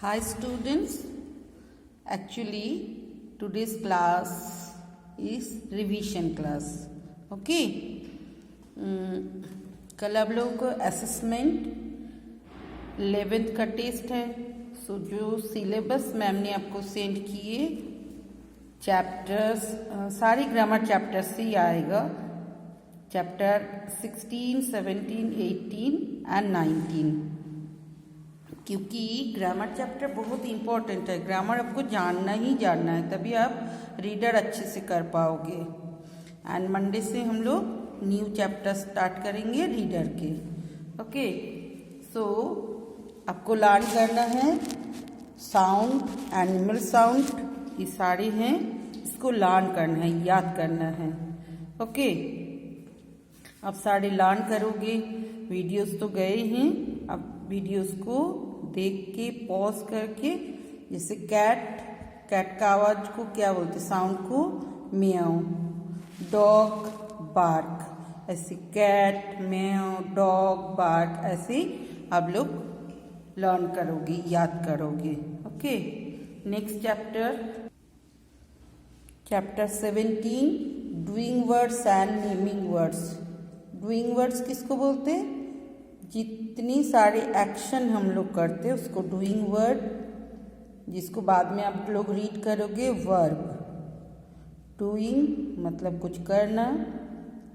Hi students, actually today's class is revision class. Okay. कल आप लोगों को असेसमेंट 11th का टेस्ट है. सो जो सिलेबस मैम ने आपको सेंड किए चैप्टर्स सारी ग्रामर चैप्टर्स से ही आएगा. चैप्टर 16, 17, 18 एंड 19, क्योंकि ग्रामर चैप्टर बहुत इंपॉर्टेंट है. ग्रामर आपको जानना ही जानना है, तभी आप रीडर अच्छे से कर पाओगे. एंड मंडे से हम लोग न्यू चैप्टर स्टार्ट करेंगे रीडर के. ओके, सो आपको लर्न करना है साउंड, एनिमल साउंड, ये सारे हैं, इसको लर्न करना है, याद करना है. ओके, आप सारे लर्न करोगे. वीडियोस तो गए हैं, अब वीडियोस को देख के पॉज करके, जैसे कैट का आवाज को क्या बोलते, साउंड को म्याऊ, डॉग बार्क, ऐसे कैट म्याऊ डॉग बार्क, ऐसे आप लोग लर्न करोगे, याद करोगे. Okay, next chapter 17, doing words and naming words. Doing words किसको बोलते हैं? जितनी सारे एक्शन हम लोग करते हैं उसको डूइंग वर्ड, जिसको बाद में आप लोग रीड करोगे वर्ब. डूइंग मतलब कुछ करना,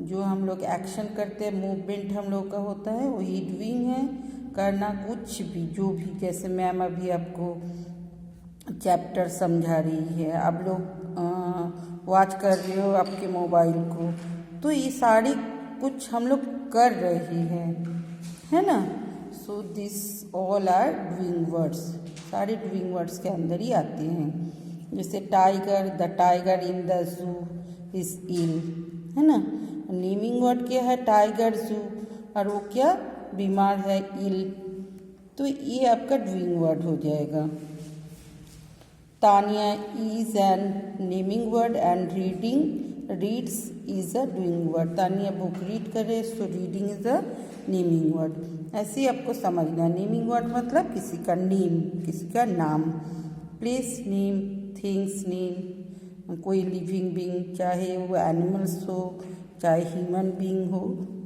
जो हम लोग एक्शन करते हैं, मूवमेंट हम लोग का होता है, वही डूइंग है. करना कुछ भी, जो भी, जैसे मैम अभी आपको चैप्टर समझा रही है, आप लोग वॉच कर रहे हो आपके मोबाइल को, तो ये सारी कुछ हम लोग कर रहे हैं, है ना. So this all are doing words. सारे डूइंग वर्ड्स के अंदर ही आते हैं. जैसे tiger, the tiger in the zoo is ill, है ना. नेमिंग वर्ड क्या है? टाइगर, जू, और वो क्या बीमार है, इल. तो ये आपका डूइंग वर्ड हो जाएगा. Tania is an naming word and reads is a doing word. Tania book read करे, so reading is a naming word. ऐसे ही आपको समझना. नेमिंग वर्ड मतलब किसी का नेम, किसी का नाम. प्लेस नेम, थिंग्स नेम, कोई लिविंग बीइंग, चाहे वो एनिमल्स हो चाहे ह्यूमन बीइंग हो,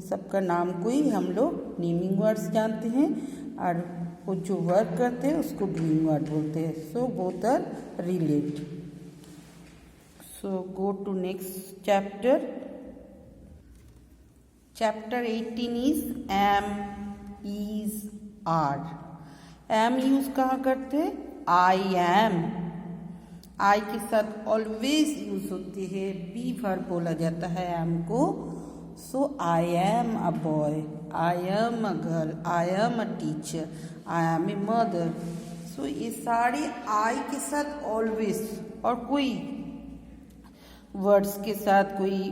सबका नाम कोई हम लोग नेमिंग वर्ड्स जानते हैं. और वो जो वर्क करते हैं उसको डूइंग वर्ड बोलते हैं. So both are relate. So go to next chapter. Chapter 18 is am, is, are. Am use कहाँ करते? I am. आई के साथ ऑलवेज यूज होती है. बी वर्ब बोला जाता है एम को. So I am a boy, I am a girl, I am a teacher, I am a mother. So ये सारे आई के साथ ऑलवेज, और कोई वर्ड्स के साथ, कोई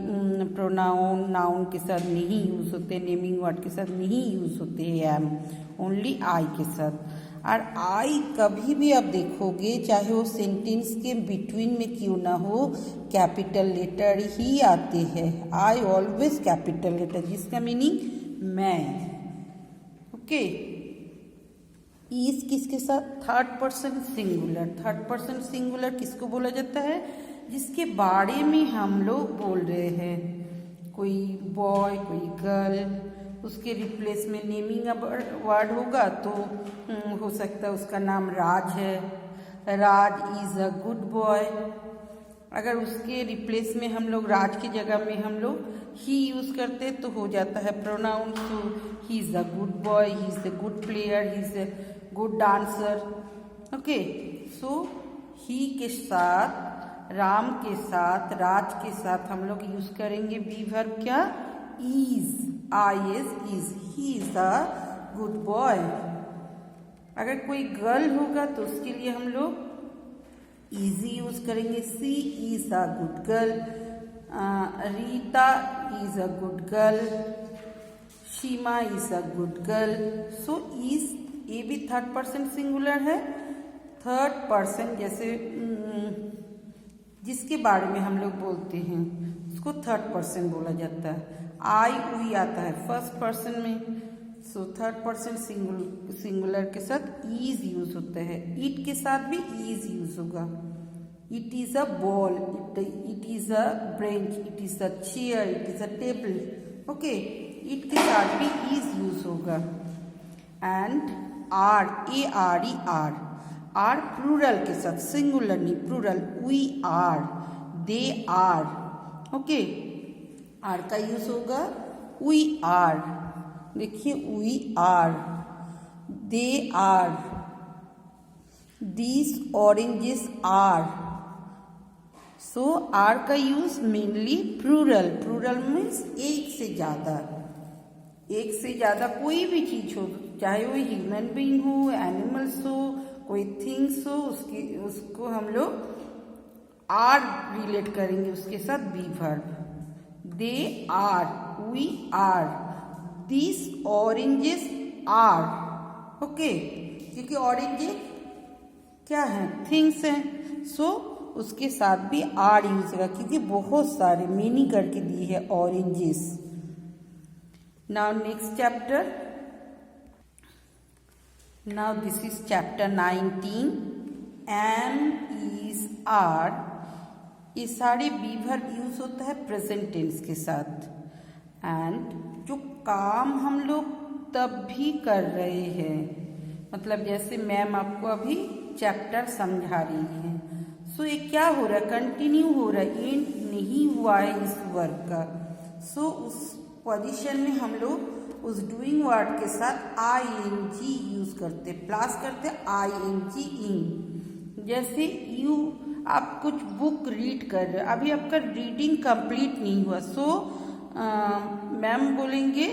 प्रोनाउन नाउन के साथ नहीं यूज होते, नेमिंग वर्ड के साथ नहीं यूज होते हैं एम, ओनली आई के साथ. और आई कभी भी आप देखोगे, चाहे वो सेंटेंस के बिटवीन में क्यों ना हो, कैपिटल लेटर ही आते हैं. आई ऑलवेज कैपिटल लेटर, जिसका मीनिंग मैं. ओके, इज किसके साथ? Third person singular. Third person singular किसको बोला जाता है? जिसके बारे में हम लोग बोल रहे हैं. कोई बॉय, कोई गर्ल, उसके रिप्लेस में नेमिंग वर्ड होगा, तो हो सकता है उसका नाम राज है. राज इज अ गुड बॉय. अगर उसके रिप्लेस में हम लोग राज की जगह में हम लोग ही यूज करते तो हो जाता है pronoun. So he is a good boy, he is a good player, he is a good dancer. Okay, so he के साथ, राम के साथ, राज के साथ हम लोग यूज करेंगे बी वर्ब क्या? Is. I is. He is a good boy. अगर कोई गर्ल होगा तो उसके लिए हम लोग इजी यूज करेंगे. She is a good girl, Rita is a good girl, Sheema is a good girl. So is, ये भी थर्ड पर्सन सिंगुलर है. थर्ड पर्सन जैसे जिसके बारे में हम लोग बोलते हैं उसको थर्ड पर्सन बोला जाता है. आई वी आता है फर्स्ट पर्सन में. सो थर्ड पर्सन सिंगुलर के साथ इज यूज होता है। इट के साथ भी इज यूज होगा। It is a ball, it is a bench, it is a chair, it is a table. Okay, it के साथ भी इज यूज होगा। And are, ARE, are plural के साथ, सिंगुलर नहीं plural, we are, they are. Okay, are का use होगा we are. देखिए we are, they are, these oranges are. So are का use mainly plural, plural means एक से ज्यादा, एक से ज्यादा कोई भी चीज हो, चाहे वो ह्यूमन बीइंग हो, एनिमल्स हो, कोई थिंग्स हो, उसको हम लोग आर रिलेट करेंगे उसके साथ be verb. They are, we are, this oranges are. Okay, क्योंकि ऑरेंजेस क्या है, थिंग्स हैं, सो उसके साथ भी आर यूज होगा, क्योंकि बहुत सारे मीनिंग करके दी है oranges. Now next chapter, now this is chapter 19, am is are. ये सारे बी वर्ब यूज होता है प्रेजेंट टेंस के साथ। एंड जो काम हम लोग तब भी कर रहे हैं, मतलब जैसे मैम आपको अभी चैप्टर समझा रही है, सो ये क्या हो रहा है, कंटिन्यू हो रहा है, एंड नहीं हुआ है इस वर्क का। सो उस पोजीशन में हम लोग उस डूइंग वर्ड के साथ ING यूज करते, प्लस करते ING इन। जैसे यू, आप कुछ बुक रीड कर रहे हो, अभी आपका रीडिंग कंप्लीट नहीं हुआ, सो मैम बोलेंगे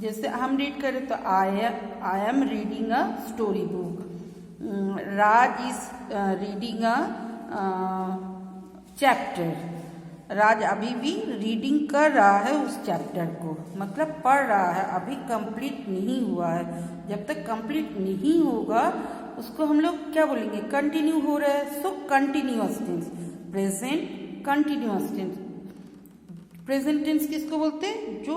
जैसे हम रीड करें तो I am reading a story book, Raj is reading a chapter. Raj अभी भी रीडिंग कर रहा है उस चैप्टर को, मतलब पढ़ रहा है, अभी कंप्लीट नहीं हुआ है। जब तक कंप्लीट नहीं होगा उसको हम लोग क्या बोलेंगे, कंटिन्यू हो रहा है, so continuous tense, present continuous tense. Present tense किसको बोलते हैं, जो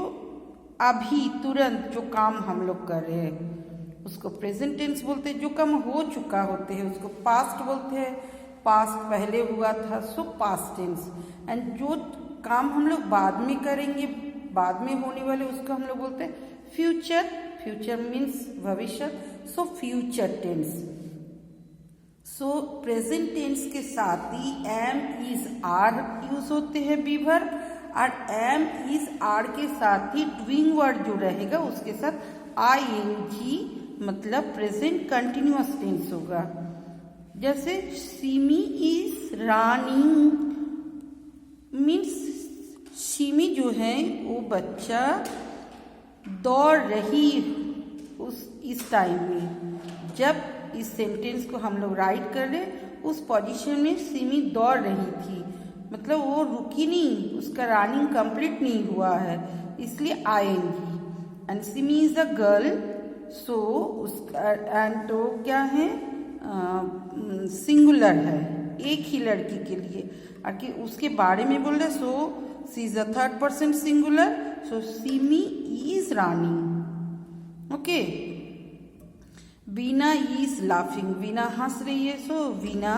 अभी तुरंत जो काम हम लोग कर रहे हैं उसको प्रेजेंट टेंस बोलते हैं। जो काम हो चुका होते हैं उसको पास्ट बोलते हैं, पास्ट पहले हुआ था, सो पास्ट टेंस। एंड जो काम हम लोग बाद में करेंगे, बाद में होने वाले, उसको हम लोग बोलते हैं फ्यूचर। फ्यूचर मीन्स भविष्य, so future tense. So present tense के साथ ही एम इज आर यूज होते हैं बी वर्ब, और एम इज आर के साथ ही डूइंग वर्ड जो रहेगा उसके साथ ING, मतलब प्रेजेंट कंटिन्यूअस टेंस होगा। जैसे Simi is running means Simi जो है वो बच्चा दौड़ रही इस टाइम में, जब इस सेंटेंस को हम लोग राइट कर रहे उस पोजीशन में सिमी दौड़ रही थी, मतलब वो रुकी नहीं, उसका रनिंग कंप्लीट नहीं हुआ है, इसलिए ING। And Simi is a girl, so उसका एंड तो क्या है, सिंगुलर है, एक ही लड़की के लिए, और उसके बारे में बोल रहे, so she is a third person singular, so Simi is running. Okay, Veena is laughing, Veena हंस रही है, सो वीना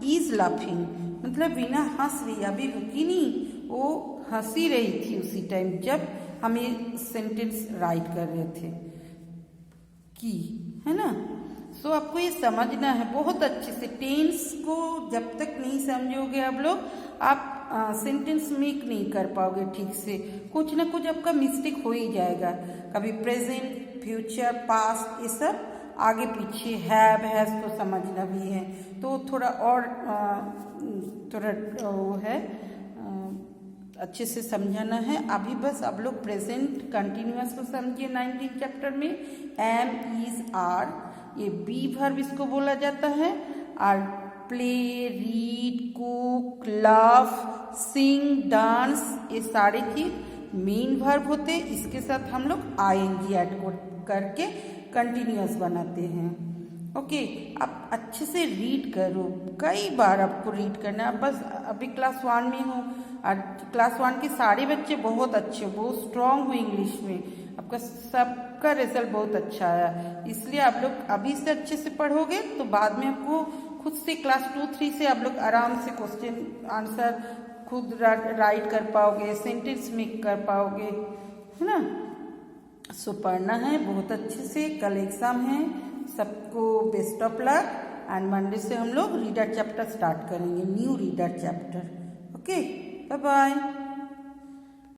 इज लाफिंग, मतलब वीना हंस रही है, अभी रुकी नहीं, वो हंसी रही थी उसी टाइम जब हम ये सेंटेंस राइट कर रहे थे कि, है ना। सो आपको ये समझना है बहुत अच्छे से। टेंस को जब तक नहीं समझोगे आप लोग, आप सेंटेंस मेक नहीं कर पाओगे ठीक से, कुछ ना कुछ आपका मिस्टेक हो ही जाएगा। कभी प्रेजेंट, फ्यूचर, पास्ट, ये सब आगे पीछे, हैव हैज को समझना भी है, तो थोड़ा और थोड़ा वो है, अच्छे से समझाना है। अभी बस आप लोग प्रेजेंट कंटिन्यूअस को समझिए। 19 चैप्टर में एम इज आर, ये बी वर्ब इसको बोला जाता है, और प्ले, रीड, कुक, लाफ, सिंग, डांस, ये सारे चीज मेन वर्ब होते हैं। इसके साथ हम लोग ING ऐड करके कंटिन्यूअस बनाते हैं। ओके, आप अच्छे से रीड करो, कई बार आपको रीड करना है। बस अभी क्लास 1 में हो और क्लास 1 के सारे बच्चे बहुत अच्छे, बहुत स्ट्रांग हुए इंग्लिश में, आपका सबका रिजल्ट बहुत अच्छा आया। इसलिए आप लोग अभी से अच्छे से पढ़ोगे तो बाद में आपको खुद से क्लास 2-3 से आप लोग आराम से क्वेश्चन आंसर खुद राइट कर पाओगे, सेंटेंस मेक कर पाओगे, है ना। सो पढ़ना है बहुत अच्छे से, कल एग्जाम है, सबको best of luck. And Monday से हम लोग रीडर चैप्टर स्टार्ट करेंगे, new reader chapter. Okay, bye bye.